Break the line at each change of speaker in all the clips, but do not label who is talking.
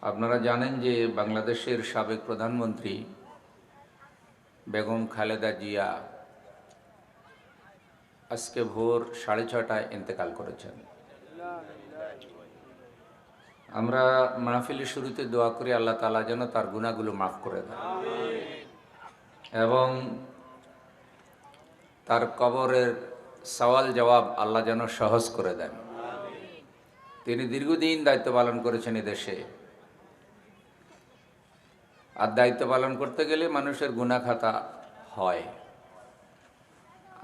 আপনারা জানেন যে বাংলাদেশের সাবেক প্রধানমন্ত্রী বেগম খালেদা জিয়া আজকে ভোর 6:30টায় ইন্তেকাল করেছেন। আমরা মাহফিলের শুরুতে দোয়া করি আল্লাহ তাআলা যেন তার গুনাহগুলো মাফ করে দেন এবং তার কবরের সওয়াল জবাব আল্লাহ যেন সহজ করে দেন। তিনি দীর্ঘদিন দায়িত্ব পালন করেছেন এদেশে, আর দায়িত্ব পালন করতে গেলে মানুষের গুনাহ খাতা হয়।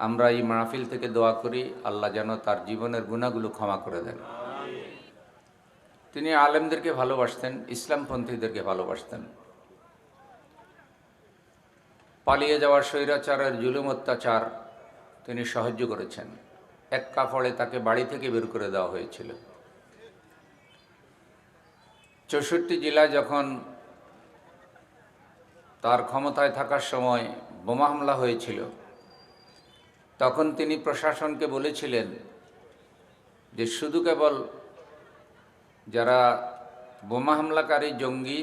আমরা এই মাহফিল থেকে দোয়া করি আল্লাহ যেন তার জীবনের গুনাহগুলো ক্ষমা করে দেন। তিনি আলেমদেরকে ভালোবাসতেন, ইসলামপন্থীদেরকে ভালোবাসতেন। পালিয়ে যাওয়ার স্বৈরাচারের জুলুম অত্যাচার তিনি সহ্য করেছেন। এক কাপড়ে তাকে বাড়ি থেকে বের করে দেওয়া হয়েছিল। 64 জেলায় যখন তার ক্ষমতায় থাকার সময় বোমা হামলা হয়েছিল, তখন তিনি প্রশাসনকে বলেছিলেন যে শুধু কেবল যারা বোমা হামলাকারী জঙ্গি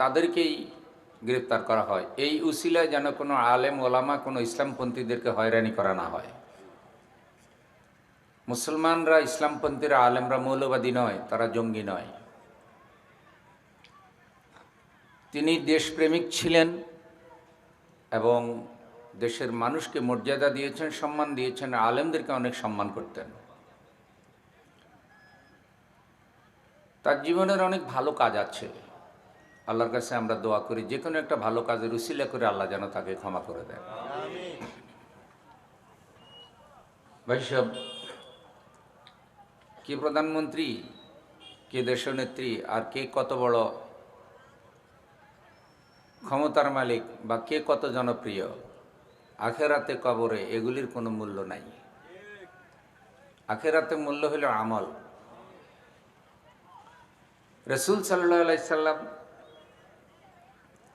তাদেরকেই গ্রেপ্তার করা হয়, এই উসিলায় যেন কোনো আলেম ওলামা কোনো ইসলামপন্থীদেরকে হয়রানি করা না হয়। মুসলমানরা, ইসলামপন্থীরা, আলেমরা মৌলবাদী নয়, তারা জঙ্গি নয়। তিনি দেশপ্রেমিক ছিলেন এবং দেশের মানুষকে মর্যাদা দিয়েছেন, সম্মান দিয়েছেন, আলেমদেরকে অনেক সম্মান করতেন। তার জীবনের অনেক ভালো কাজ আছে। আল্লাহর কাছে আমরা দোয়া করি যে কোনো একটা ভালো কাজের উসিলা করে আল্লাহ যেন তাকে ক্ষমা করে দেন। ভাইসব, কে প্রধানমন্ত্রী, কে দেশনেত্রী, আর কে কত বড় ক্ষমতার মালিক বা কে কত জনপ্রিয়, আখেরাতে কবরে এগুলির কোনো মূল্য নাই। আখেরাতে মূল্য হলো আমল। রসুল সাল্লাল্লাহু আলাইহি সাল্লাম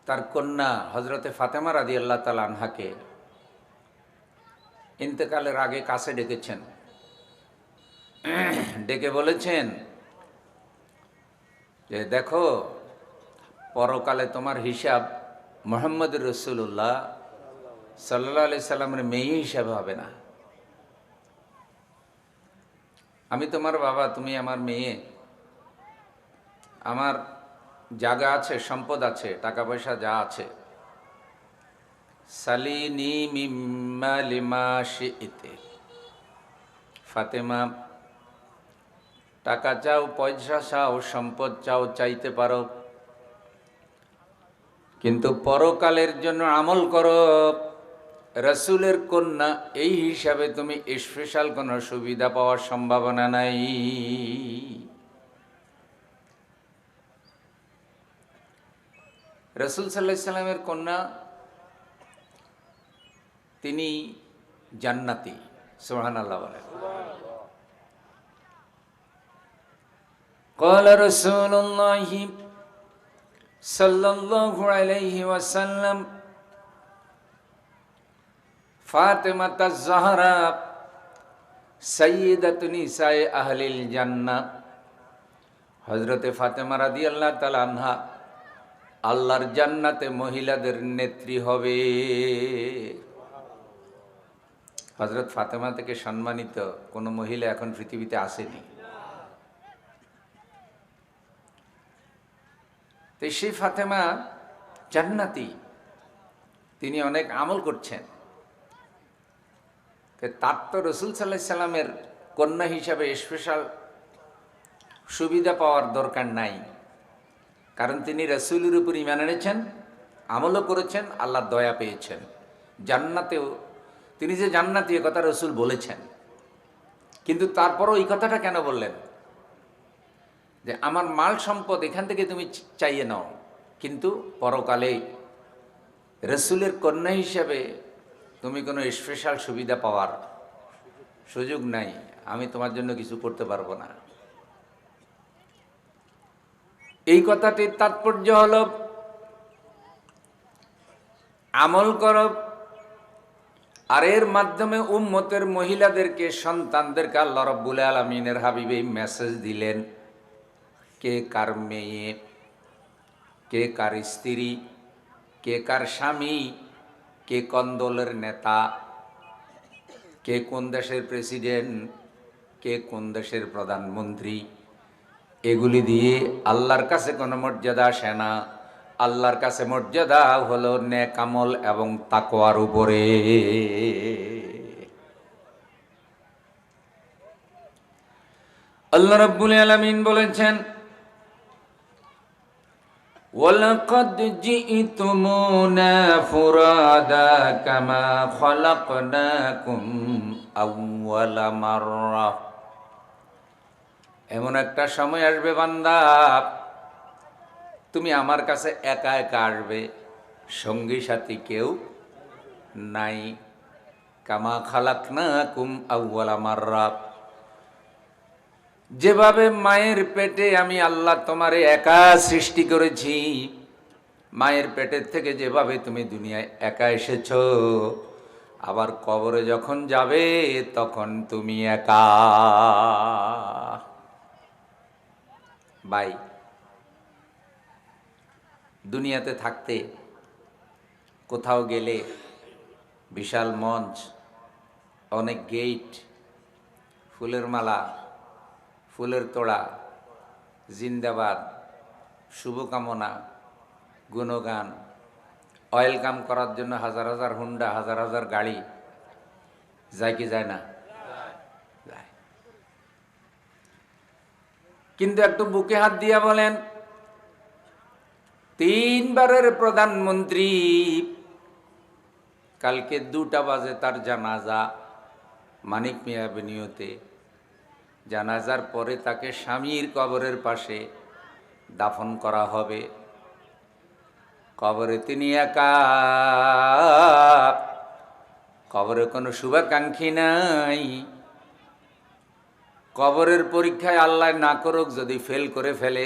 তার কন্যা হজরতে ফাতেমা রাদিয়াল্লাহু তাআলা আনহাকে ইন্তেকালের আগে কাছে ডেকেছেন, ডেকে বলেছেন যে দেখো, পরকালে তোমার হিসাব মুহাম্মদ রাসূলুল্লাহ সাল্লাল্লাহু আলাইহি সাল্লামের মেয়ে হিসাবে হবে না। আমি তোমার বাবা, তুমি আমার মেয়ে। আমার জায়গা আছে, সম্পদ আছে, টাকা পয়সা যা আছে, সালিনি মিম্মা লিমা শিইতে। ফাতেমা, টাকা চাও, পয়সা চাও, সম্পদ চাও, চাইতে পারো, কিন্তু পরকালের জন্য আমল করো। রাসূলের কন্যা, এই হিসাবে তুমি স্পেশাল কোনো সুবিধা পাওয়ার সম্ভাবনা নাই। রাসূল সাল্লাল্লাহু আলাইহি সাল্লামের কন্যা, তিনি জান্নাতি। সুবহানাল্লাহ বলেন। ক্বালা রাসূলুল্লাহ সাল্লাল্লাহু আলাইহি ওয়াসাল্লাম ফাতেমাতুজ জাহরা সাইয়্যিদাতু নিসায়ে আহলিল জান্নাহ। হযরতে ফাতেমা রাদিয়াল্লাহু তাআলা আনহা আল্লাহর জান্নাতে মহিলাদের নেত্রী হবে। হযরত ফাতেমা থেকে সম্মানিত কোনো মহিলা এখন পৃথিবীতে আসেনি। তো সেই ফাতেমা জান্নাতি, তিনি অনেক আমল করছেন। তার তো রাসূল সাল্লাল্লাহু আলাইহি সাল্লামের কন্যা হিসাবে স্পেশাল সুবিধা পাওয়ার দরকার নাই, কারণ তিনি রাসূলের উপর ঈমান এনেছেন, আমলও করেছেন, আল্লাহর দয়া পেয়েছেন। জান্নাতেও তিনি যে জান্নাতি, এ কথা রাসূল বলেছেন, কিন্তু তারপরও এই কথাটা কেন বললেন যে আমার মাল সম্পদ এখান থেকে তুমি চাইয়ে নাও, কিন্তু পরকালে রাসূলের কন্যা হিসাবে তুমি কোনো স্পেশাল সুবিধা পাওয়ার সুযোগ নাই, আমি তোমার জন্য কিছু করতে পারবো না। এই কথাটির তাৎপর্য হলো আমল করো, আর এর মাধ্যমে উম্মতের মহিলাদেরকে, সন্তানদেরকে আল্লাহ রাব্বুল আলামিনের হাবিব এই মেসেজ দিলেন, কে কার মেয়ে, কে কার স্ত্রী, কে কার স্বামী, কে কোন দলের নেতা, কে কোন দেশের প্রেসিডেন্ট, কে কোন দেশের প্রধানমন্ত্রী, এগুলি দিয়ে আল্লাহর কাছে কোনো মর্যাদা আসে না। আল্লাহর কাছে মর্যাদা হলো নেক আমল এবং তাকওয়ার উপরে। আল্লাহ রাব্বুল আলামিন বলেছেন, ওয়ালাকাদ জিইতুমুনা ফুরাদা কামা খালাকনাকুম আউওয়ালা মাররা। এমন একটা সময় আসবে বান্দা, তুমি আমার কাছে একা একা আসবে, সঙ্গী সাথী কেউ নাই। কামা খালাকনাকুম আউওয়ালা মাররা, যেভাবে মায়ের পেটে আমি আল্লাহ তোমারে একা সৃষ্টি করেছি, মায়ের পেটের থেকে যেভাবে তুমি দুনিয়ায় একা এসেছো, আবার কবরে যখন যাবে তখন তুমি একা। ভাই, দুনিয়াতে থাকতে কোথাও গেলে বিশাল মঞ্চ, অনেক গেট, ফুলের মালা, ফুলের তোড়া, জিন্দাবাদ, শুভকামনা, গুণগান, ওয়েলকাম করার জন্য হাজার হাজার হুন্ডা, হাজার হাজার গাড়ি, যায় কি যায় না? যায়। কিন্তু একটু বুকে হাত দিয়া বলেন, 3 বারের প্রধানমন্ত্রী কালকে 2টা বাজে তার জানাজা মানিক মিয়া এভিনিউতে। জানাজার পরে তাকে স্বামীর কবরের পাশে দাফন করা হবে। কবরে তিনি একা, কবরে কোনো শুভাকাঙ্ক্ষী নাই। কবরের পরীক্ষায় আল্লাহ না করুক যদি ফেল করে ফেলে,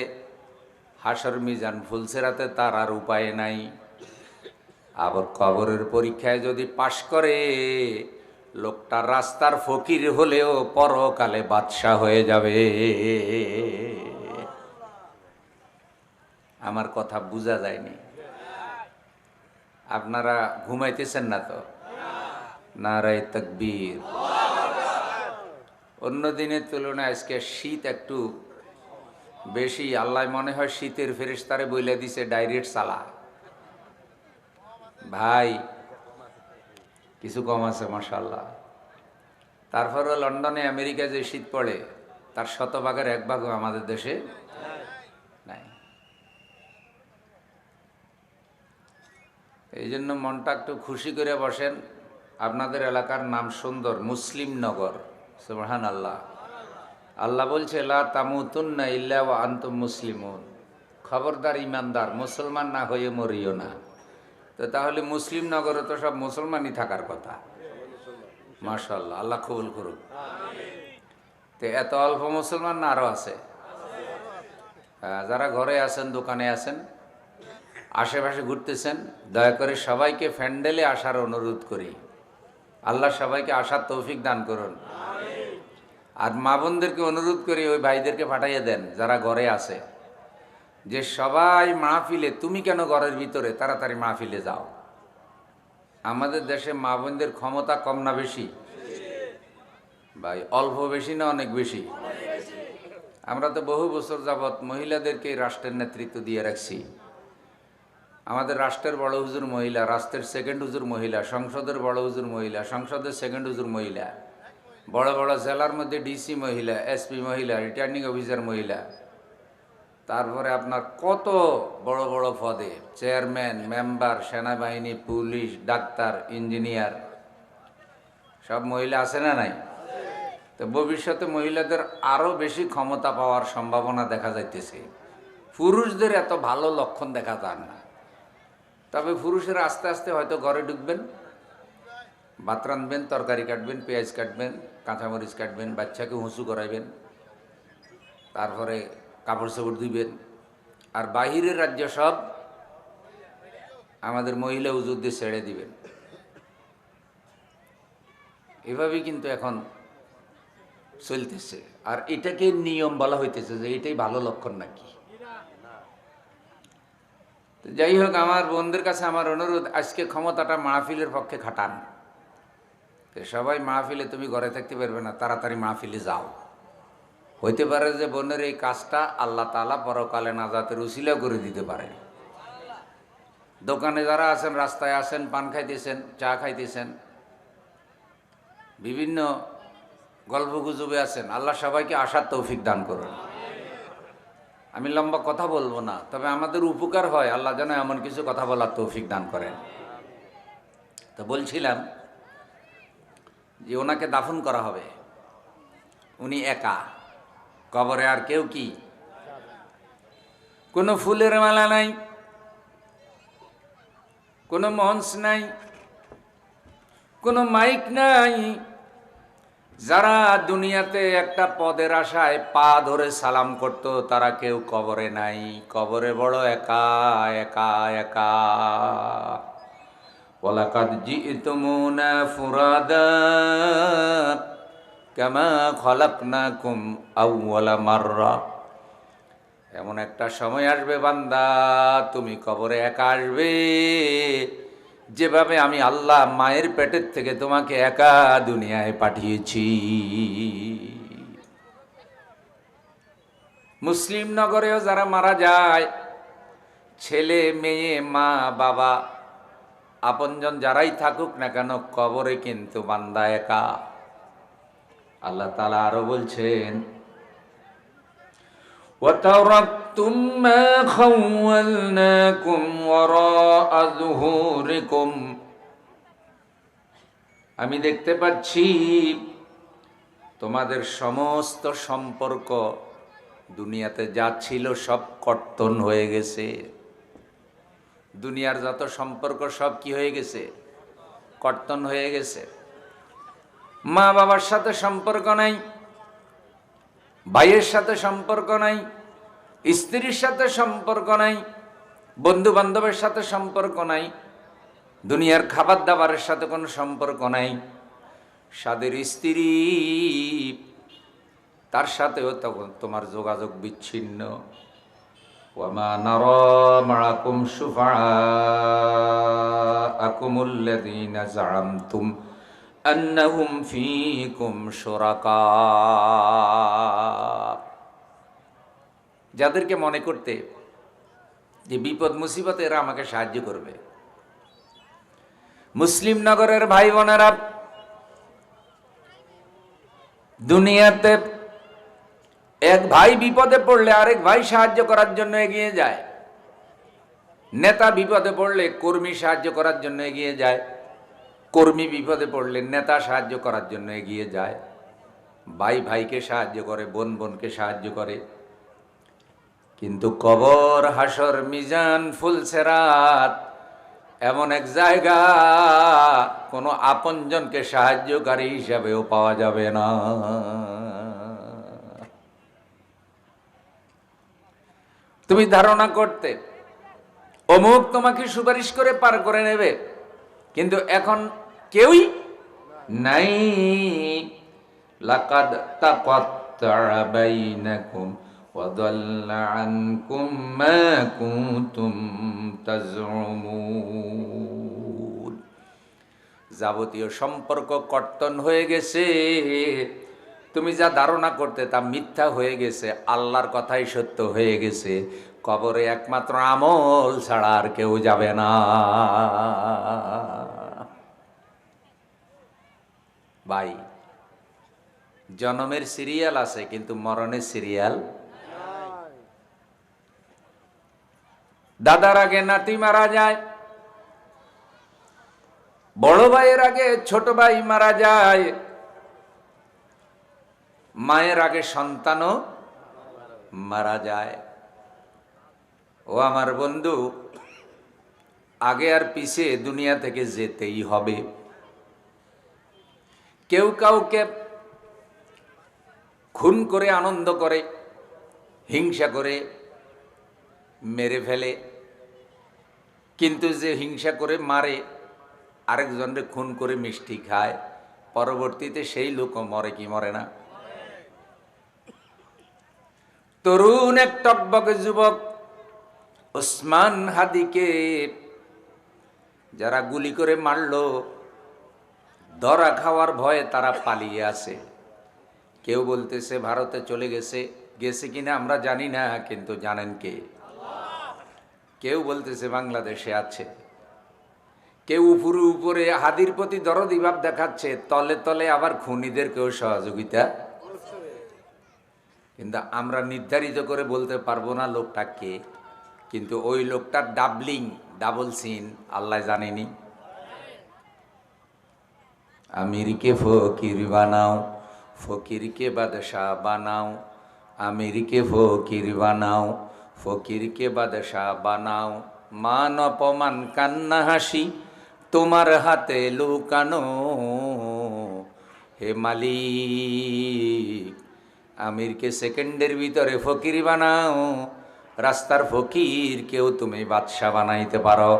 হাসর মিজান ফুলসেরাতে তার আর উপায় নাই। আবার কবরের পরীক্ষায় যদি পাশ করে, লোকটা রাস্তার ফকির হলেও পরকালে বাদশা হয়ে যাবে। আমার কথা বোঝা যায়নি? আপনারা ঘুমাইতেছেন না তো? নারায়ে তাকবীর। অন্য দিনের তুলনায় আজকে শীত একটু বেশি। আল্লাহ মনে হয় শীতের ফেরেশতারে বইলা দিছে ডাইরেক্ট চালা। ভাই, কিছু কম আছে মাশাআল্লাহ। তারপরও লন্ডনে আমেরিকায় যে শীত পড়ে, তার 100 ভাগের 1 ভাগও আমাদের দেশে নাই। এই জন্য মনটা একটু খুশি করে বসেন। আপনাদের এলাকার নাম সুন্দর, মুসলিম নগর। সুবহানাল্লাহ। আল্লাহ বলছে, লা তামুতুন্না ইল্লা ওয়া আনতুম মুসলিমুন। খবরদার ইমানদার, মুসলমান না হয়ে মরিও না। তো তাহলে মুসলিম নগরে তো সব মুসলমানই থাকার কথা। মাশাআল্লাহ, আল্লাহ কবুল করুক। তো এত অল্প মুসলমান না আরো আছে? যারা ঘরে আছেন, দোকানে আছেন, আশেপাশে ঘুরতেছেন, দয়া করে সবাইকে প্যান্ডেলে আসার অনুরোধ করি। আল্লাহ সবাইকে আসার তৌফিক দান করুন। আর মা বোনদেরকে অনুরোধ করি, ওই ভাইদেরকে পাঠাইয়ে দেন যারা ঘরে আছে, যে সবাই মাহফিলে, তুমি কেন ঘরের ভিতরে, তাড়াতাড়ি মাহফিলে যাও। আমাদের দেশে মা বোনদের ক্ষমতা কম না বেশি? ভাই, অল্প বেশি না অনেক বেশি? আমরা তো বহু বছর যাবৎ মহিলাদেরকে রাষ্ট্রের নেতৃত্ব দিয়ে রাখছি। আমাদের রাষ্ট্রের বড় হুজুর মহিলা, রাষ্ট্রের সেকেন্ড হুজুর মহিলা, সংসদের বড় হুজুর মহিলা, সংসদের সেকেন্ড হুজুর মহিলা, বড় বড় জেলার মধ্যে ডিসি মহিলা, এসপি মহিলা, রিটার্নিং অফিসার মহিলা, তারপরে আপনার কত বড় বড় পদে চেয়ারম্যান, মেম্বার, সেনাবাহিনী, পুলিশ, ডাক্তার, ইঞ্জিনিয়ার, সব মহিলা আছে না নাই? তো ভবিষ্যতে মহিলাদের আরও বেশি ক্ষমতা পাওয়ার সম্ভাবনা দেখা যাইতেছে। পুরুষদের এত ভালো লক্ষণ দেখা যান না। তবে পুরুষেরা আস্তে আস্তে হয়তো ঘরে ঢুকবেন, ভাত রাঁধবেন, তরকারি কাটবেন, পেঁয়াজ কাটবেন, কাঁচামরিচ কাটবেন, বাচ্চাকে হুঁচু করাইবেন, তারপরে কাপড় চোপড় ধুইবেন। আর বাহিরের রাজ্য সব আমাদের মহিলা হুজুরদের ছেড়ে দিবেন। এভাবেই কিন্তু এখন চলতেছে। আর এটাকে নিয়ম বলা হইতেছে যে এটাই ভালো লক্ষণ নাকি? তো যাই হোক, আমার বোনদের কাছে আমার অনুরোধ, আজকে ক্ষমতাটা মাহফিলের পক্ষে খাটান। তো সবাই মাহফিলে, তুমি ঘরে থাকতে পারবে না, তাড়াতাড়ি মাহফিলে যাও। হইতে পারে যে বোনের এই কাজটা আল্লাহ তাআলা পরকালে নাজাতের উসিলা করে দিতে পারে। দোকানে যারা আছেন, রাস্তায় আছেন, পান খাইতেছেন, চা খাইতেছেন, বিভিন্ন গল্প গুজবে আছেন, আল্লাহ সবাইকে আসার তৌফিক দান করুন। আমি লম্বা কথা বলবো না, তবে আমাদের উপকার হয়, আল্লাহ যেন এমন কিছু কথা বলার তৌফিক দান করেন। তো বলছিলাম যে ওনাকে দাফন করা হবে, উনি একা, কবরে আর কেউ কি, কোনো ফুলের মালা নাই, কোনো মঞ্চ নাই, কোনো মাইক নাই। যারা দুনিয়াতে একটা পদের আশায় পা ধরে সালাম করত, তারা কেউ কবরে নাই। কবরে বড় একা একা একা। ওয়ালাকাদ জিতুমুনা ফুরাদা কামা খলাকনাকুম আউওয়ালা মাররা। এমন একটা সময় আসবে বান্দা, তুমি কবরে একা আসবে, যেভাবে আমি আল্লাহ মায়ের পেটের থেকে তোমাকে একা দুনিয়ায় পাঠিয়েছি। মুসলিম নগরেও যারা মারা যায়, ছেলে মেয়ে মা বাবা আপনজন যারাই থাকুক না কেন, কবরে কিন্তু বান্দা একা। আল্লাহ তাআলা আরো বলছেন, وَتَرَكْتُم مَّا خَوَّلْنَاكُمْ وَرَاءَ ظُهُورِكُمْ। আমি দেখতে পাচ্ছি তোমাদের সমস্ত সম্পর্ক দুনিয়াতে যা ছিল সব কর্তন হয়ে গেছে। দুনিয়ার যত সম্পর্ক সব কি হয়ে গেছে? কর্তন হয়ে গেছে। মা বাবার সাথে সম্পর্ক নাই, ভাইয়ের সাথে সম্পর্ক নাই, স্ত্রীর সাথে সম্পর্ক নাই, বন্ধু বান্ধবের সাথে সম্পর্ক নাই, দুনিয়ার খাবার দাবারের সাথে কোনো সম্পর্ক নাই। সাদের স্ত্রী, তার সাথেও তখন তোমার যোগাযোগ বিচ্ছিন্ন। ওয়ামা নারা মাআকুম শুফাআকুমুল্লাযীনা যাআমতুম আন্নাহুম ফীকুম শুরাকা। যাদেরকে মনে করতে যে বিপদ মুসিবতে এরা আমাকে সাহায্য করবে। মুসলিম নগরের ভাই বোনেরা, দুনিয়াতে এক ভাই বিপদে পড়লে আরেক ভাই সাহায্য করার জন্য এগিয়ে যায়। নেতা বিপদে পড়লে কর্মী সাহায্য করার জন্য এগিয়ে যায়, কর্মী বিপদে পড়লে নেতা সাহায্য করার জন্য এগিয়ে যায়। ভাই ভাইকে সাহায্য করে, বোন বোনকে সাহায্য করে। কিন্তু কবর, হাসর, মিজান, ফুলসেরাত এমন এক জায়গা, কোনো আপনজনকে সাহায্যকারী হিসাবেও পাওয়া যাবে না। তুমি ধারণা করতে অমুক তোমাকে সুপারিশ করে পার করে নেবে, কিন্তু এখন কেউই নাই। লাকাদ তাকাত্তাআ বাইনাকুম ওয়া দাল্লা আনকুম মা কুনতুম তাজউমুন। যাবতীয় সম্পর্ক কর্তন হয়ে গেছে। তুমি যা ধারণা করতে তা মিথ্যা হয়ে গেছে, আল্লাহর কথাই সত্য হয়ে গেছে। কবরে একমাত্র আমল ছাড়া আর কেউ যাবে না। ভাই, জন্মের সিরিয়াল আছে কিন্তু মরণের সিরিয়াল। দাদার আগে নাতি মারা যায়, বড় ভাইয়ের আগে ছোট ভাই মারা যায়, মায়ের আগে সন্তানও মারা যায়। ও আমার বন্ধু, আগে আর পিছে দুনিয়া থেকে যেতেই হবে। কেউ কাউকে খুন করে আনন্দ করে, হিংসা করে মেরে ফেলে, কিন্তু যে হিংসা করে মারে, আরেকজনকে খুন করে মিষ্টি খায়, পরবর্তীতে সেই লোকও মরে কি মরে না? তরুণ এক টকবকে যুবক ওসমান হাদিকে যারা গুলি করে মারল, ধরা খাওয়ার ভয়ে তারা পালিয়ে আছে। কেউ বলতেছে ভারতে চলে গেছে, গেছে কিনা আমরা জানি না, কিন্তু জানেন কে? কেউ বলতেছে বাংলাদেশে আছে। কেউ উপরে উপরে হাদির প্রতি দরদি ভাব দেখাচ্ছে, তলে তলে আবার খুনিদেরকেও সহযোগিতা। কিন্তু আমরা নির্ধারিত করে বলতে পারবো না লোকটা কে, কিন্তু ওই লোকটার ডাবল সিন আল্লাহ জানেনি। আমিরকে ফকির বানাও, ফকিরকে বাদশাহ বানাও, আমিরকে ফকির বানাও, ফকিরকে বাদশাহ বানাও। মান অপমান কান্না হাসি তোমার হাতে লুকানো, হে মালিক আমিরকে সেকেন্ডের ভিতরে ফকির বানাও, রাস্তার ফকির কেউ তুমি বাদশা বানাইতে পারো,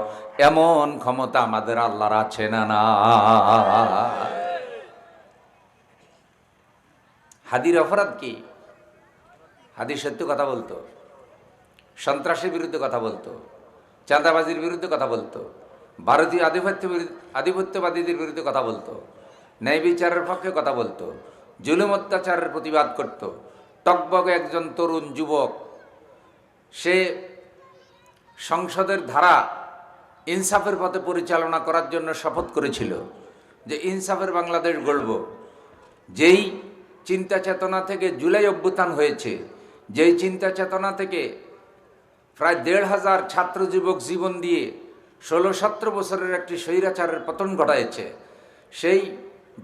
এমন ক্ষমতা আমাদের আল্লাহর আছে না? না। হাদির অপরাধ কি? হাদি সত্য কথা বলতো, সন্ত্রাসের বিরুদ্ধে কথা বলতো, চাঁদাবাজির বিরুদ্ধে কথা বলতো, ভারতীয় আধিপত্যবাদীদের বিরুদ্ধে কথা বলতো, ন্যায় বিচারের পক্ষে কথা বলতো, জুলুম অত্যাচারের প্রতিবাদ করত। টকবগে একজন তরুণ যুবক, সে সংসদের ধারা ইনসাফের পথে পরিচালনা করার জন্য শপথ করেছিল যে ইনসাফের বাংলাদেশ গড়ব। যেই চিন্তা চেতনা থেকে জুলাই অভ্যুত্থান হয়েছে, যেই চিন্তা চেতনা থেকে প্রায় ১৫০০ ছাত্র যুবক জীবন দিয়ে ১৬-১৭ বছরের একটি স্বৈরাচারের পতন ঘটাইছে, সেই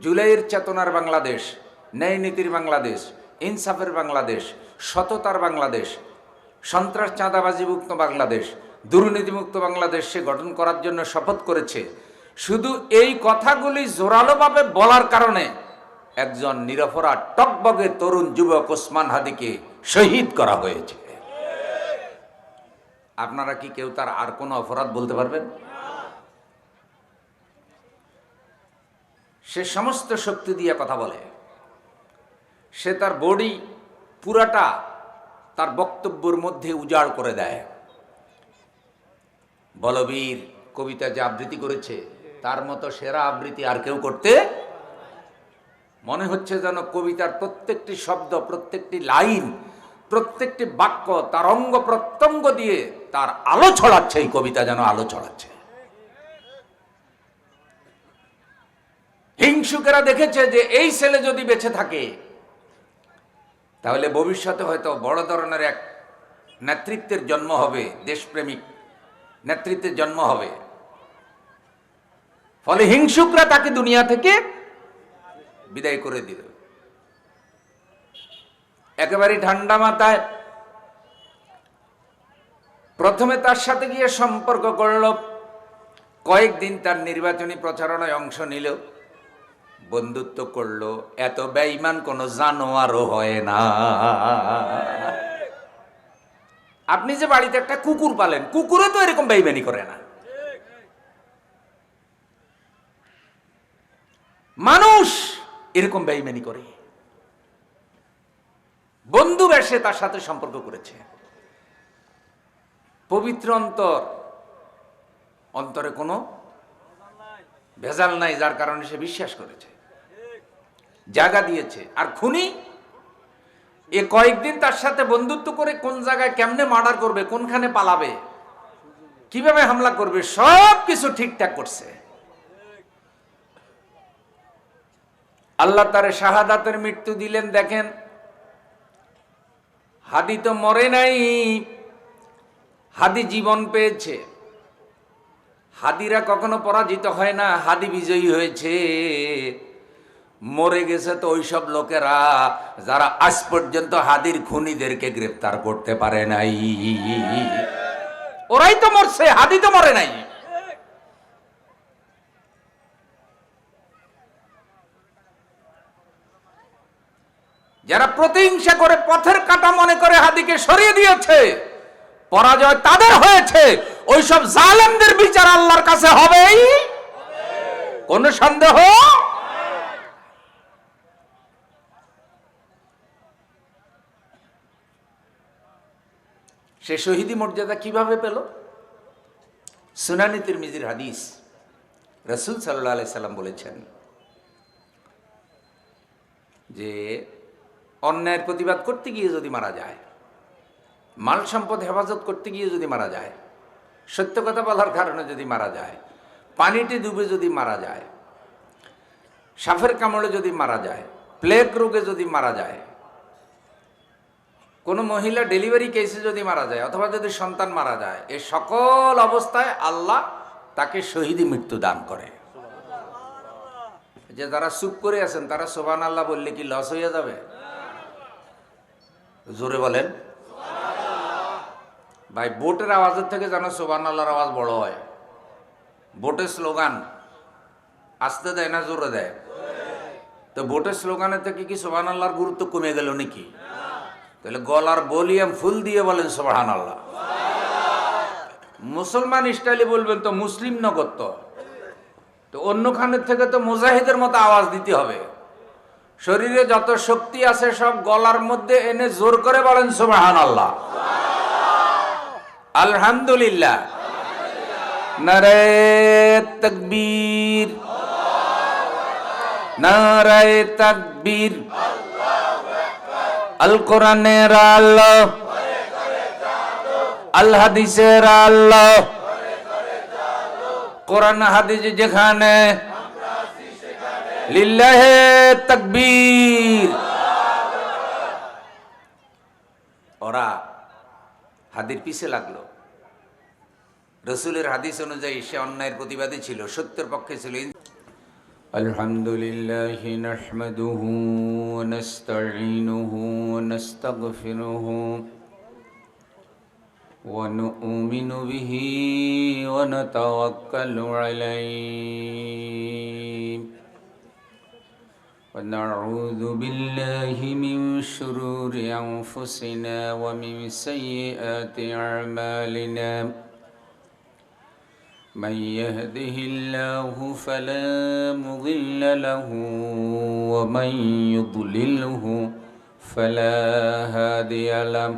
জুলাইয়ের চেতনার বাংলাদেশ, ন্যায় নীতির বাংলাদেশ, ইনসাফের বাংলাদেশ, সততার বাংলাদেশ, সন্ত্রাস চাঁদাবাজি মুক্ত বাংলাদেশ, দুর্নীতিমুক্ত বাংলাদেশ সে গঠন করার জন্য শপথ করেছে। শুধু এই কথাগুলি জোরালোভাবে বলার কারণে একজন নিরপরাধ টকবগে তরুণ যুবক ওসমান হাদিকে শহীদ করা হয়েছে। আপনারা কি কেউ তার আর কোনো অপরাধ বলতে পারবেন? সে সমস্ত শক্তি দিয়ে কথা বলে, সে তার বডি পুরাটা তার বক্তব্যের মধ্যে উজাড় করে দেয়। বলবীর কবিতা যে আবৃত্তি করেছে, তার মতো সেরা আবৃত্তি আর কেউ করতে, মনে হচ্ছে যেন কবিতার প্রত্যেকটি শব্দ, প্রত্যেকটি লাইন, প্রত্যেকটি বাক্য তার অঙ্গ প্রত্যঙ্গ দিয়ে তার আলো ছড়াচ্ছে। এই কবিতা যেন আলো ছড়াচ্ছে। হিংসুকেরা দেখেছে যে এই ছেলে যদি বেঁচে থাকে তাহলে ভবিষ্যতে হয়তো বড় ধরনের এক নেতৃত্বের জন্ম হবে, দেশপ্রেমিক নেতৃত্বের জন্ম হবে। ফলে হিংসুকরা তাকে দুনিয়া থেকে বিদায় করে দিল। একেবারে ঠান্ডা মাথায় প্রথমে তার সাথে গিয়ে সম্পর্ক করল, কয়েকদিন তার নির্বাচনী প্রচারণায় অংশ নিল, বন্ধুত্ব করলো। এত বেঈমান কোন জানোয়ারও হয় না। আপনি যে বাড়িতে একটা কুকুর পালেন, কুকুরও তো এরকম বেঈমানি করে না। মানুষ এরকম বেঈমানি করে। বন্ধু বেশে তার সাথে সম্পর্ক করেছে। পবিত্র অন্তর, অন্তরে কোনো ভেজাল নাই, যার কারণে সে বিশ্বাস করেছে, জায়গা দিয়েছে। আর খুনি এ কয়েকদিন তার সাথে বন্ধুত্ব করে কোন জায়গায় কেমনে মার্ডার করবে, কোনখানে পালাবে, কিভাবে হামলা করবে, সব কিছু ঠিকঠাক করছে। আল্লাহ তারে শাহাদাতের মৃত্যু দিলেন। দেখেন, হাদি তো মরে নাই, হাদি জীবন পেয়েছে। হাদিরা কখনো পরাজিত হয় না, হাদি বিজয়ী হয়েছে। মরে গেছে তো ওইসব লোকেরা যারা আজ পর্যন্ত হাদির খুনিদেরকে গ্রেফতার করতে পারে নাই, ওরাই তো মরছে, হাদি তো মরে নাই। যারা প্রতিহিংসা করে পথের কাঁটা মনে করে হাদিকে সরিয়ে দিয়েছে, পরাজয় তাদের হয়েছে। ওইসব জালেমদের বিচার আল্লাহর কাছে হবেই, কোন সন্দেহ। সে শহীদি মর্যাদা কিভাবে পেল? সুনানি তিরমিজির হাদিস, রাসূল সাল্লাল্লাহু আলাইহি সাল্লাম বলেছেন যে অন্যায়ের প্রতিবাদ করতে গিয়ে যদি মারা যায়, মাল সম্পদ হেফাজত করতে গিয়ে যদি মারা যায়, সত্য কথা বলার কারণে যদি মারা যায়, পানিতে ডুবে যদি মারা যায়, সাপের কামড়ে যদি মারা যায়, প্লেগ রোগে যদি মারা যায়, কোনো মহিলা ডেলিভারি কেসে যদি মারা যায়, অথবা যদি সন্তান মারা যায়, এই সকল অবস্থায় আল্লাহ তাকে শহীদি মৃত্যু দান করে। যে যারা চুপ করে আছেন তারা সুবহানাল্লাহ বললে কি লস হয়ে যাবে? জোরে বলেন। ভাই বোটের আওয়াজের থেকে যেন সুবহানাল্লাহর আওয়াজ বড় হয়। বোটের স্লোগান আস্তে দেয় না জোরে দেয়? তো বোটের স্লোগানের থেকে কি সুবহানাল্লাহর গুরুত্ব কমে গেল নাকি? তাহলে গলার ভলিউম ফুল দিয়ে বলেন সুবহানাল্লাহ। মুসলমান স্টাইলে বলবেন তো মুসলিম নগর, তো অন্যখানের থেকে তো মুজাহিদের মতো আওয়াজ দিতে হবে। শরীরে যত শক্তি আছে সব গলার মধ্যে এনে জোর করে বলেন সুবহানাল্লাহ, আলহামদুলিল্লাহ, নারায়ে তাকবীর, নারায়ে তাকবীর। আল কোরআনের আল্লাহ, আল হাদিসের আল্লাহ, কোরআন হাদিস যেখানে, লিল্লাহে তাকবীর। ওরা হাদির পিছে লাগলো। রাসূলের হাদিস অনুযায়ী সে অন্যায়ের প্রতিবাদী ছিল, সত্যের পক্ষে ছিল। আলহামদুলিল্লাহি নাহমাদুহু ওয়া নাস্তাঈনুহু ওয়া নাস্তাগফিরুহু ونؤمن به ونتوكل عليه ونعوذ بالله من شرور أنفسنا ومن سيئات أعمالنا من يهده الله فلا مضل له ومن يضلله فلا هادي له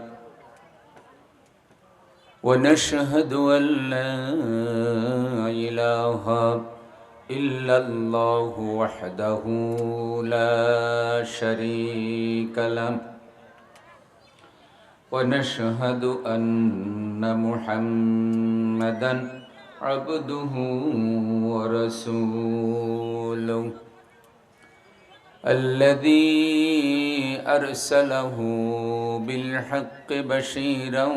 ونشهد أن لا إله إلا الله وحده لا شريك له ونشهد أن محمدا عبده ورسوله الذي أرسله بالحق بشيرا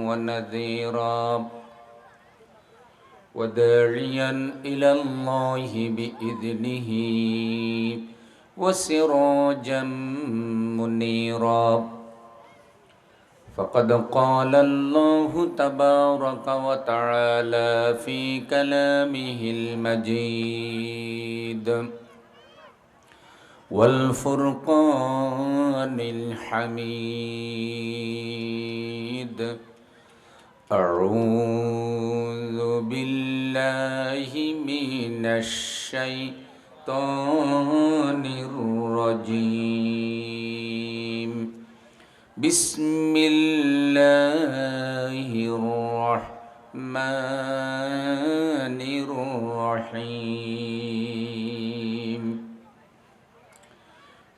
ونذيرا وداعيا إلى الله بإذنه وسراجا منيرا فقد قال الله تبارك وتعالى في كلامه المجيد والفرقان الحميد أعوذ بالله من الشيطان الرجيم بسم الله الرحمن الرحيم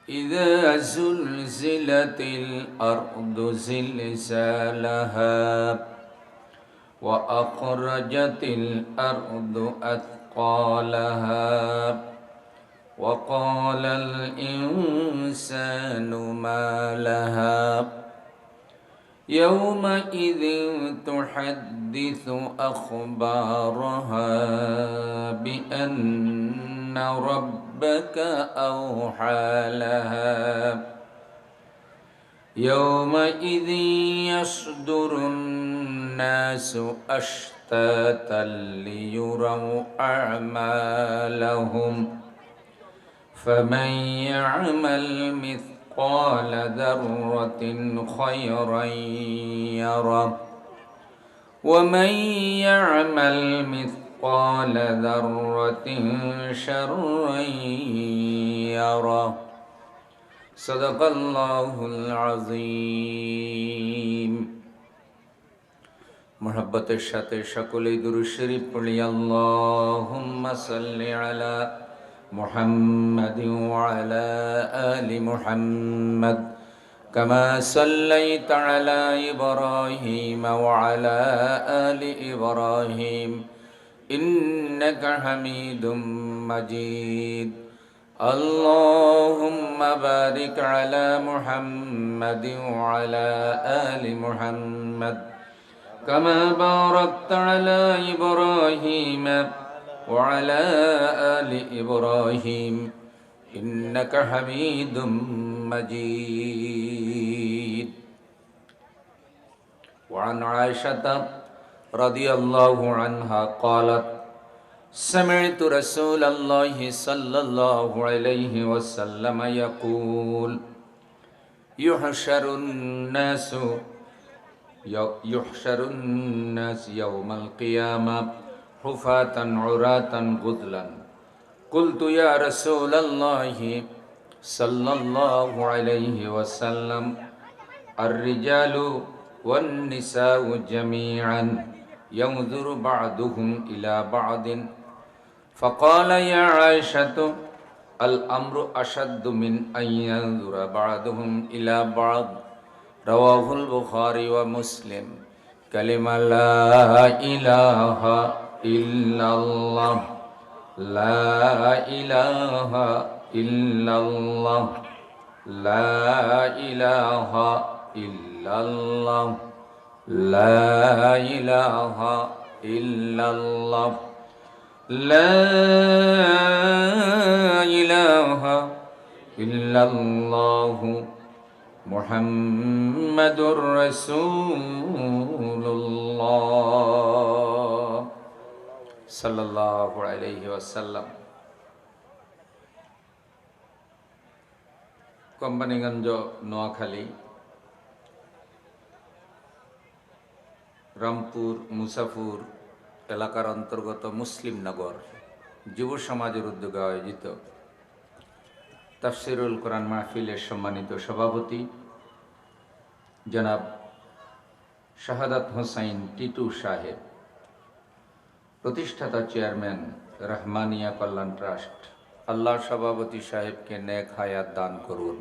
إذا زلزلت الأرض زلزالها وأخرجت الأرض أثقالها وقال الإنسان ما لها يومئذ تحدث أخبارها بأن ربك أوحى لها يومئذ يصدر الناس أشتاتا ليروا أعمالهم فمن يعمل مثقال ذرة خيرا يره ومن يعمل مثقال ذرة شرا يره صدق الله العظيم মোহাব্বতের সাথে সকলেই দুরূদ শরীফ পড়ি। আল্লাহুম্মা সাল্লি আলা মুহাম্মাদিন ওয়া আলা আলি মুহাম্মাদ কামা সাল্লাইতা আলা ইব্রাহিম ওয়া আলা আলি ইব্রাহিম ইন্নাকা হামিদুম মাজিদ। আল্লাহুম্মা বারিক আলা মুহাম্মাদিন ওয়া আলা আলি মুহাম্মাদ كما باركت على إبراهيم وعلى آل إبراهيم إنك حميد مجيد. وعن عائشة رضي الله عنها قالت سمعت رسول الله صلى الله عليه وسلم يقول يحشر الناس يوم القيامة حفاة عراة غرلا. قلت يا رسول الله صلى الله عليه وسلم الرجال والنساء جميعا ينظر بعضهم إلى بعض. فقال يا عائشة الأمر أشد من أن ينظر بعضهم إلى بعض. রাওয়াহুল বুখারী ওয়া মুসলিম। কালিমা লা ইলাহা ইল্লাল্লাহ, লা ইলাহা ইল্লাল্লাহ, লা ইলাহা ইল্লাল্লাহ, লা ইলাহা ইল্লাল্লাহ, লা ইলাহা ইল্লাল্লাহ মুহাম্মাদুর রাসূলুল্লাহ সাল্লাল্লাহু আলাইহি ওয়াসাল্লাম। কোম্পানিগঞ্জ, নোয়াখালী, রামপুর, মুসাফুর এলাকার অন্তর্গত মুসলিম নগর যুব সমাজের উদ্যোগে আয়োজিত তাফসিরুল কোরআন মাহফিলের সম্মানিত সভাপতি জনাব শাহাদাত হোসাইন টিটু সাহেব, প্রতিষ্ঠাতা চেয়ারম্যান রহমানিয়া কল্যাণ ট্রাস্ট, আল্লাহ সভাপতি সাহেবকে নেক হায়াত দান করুন।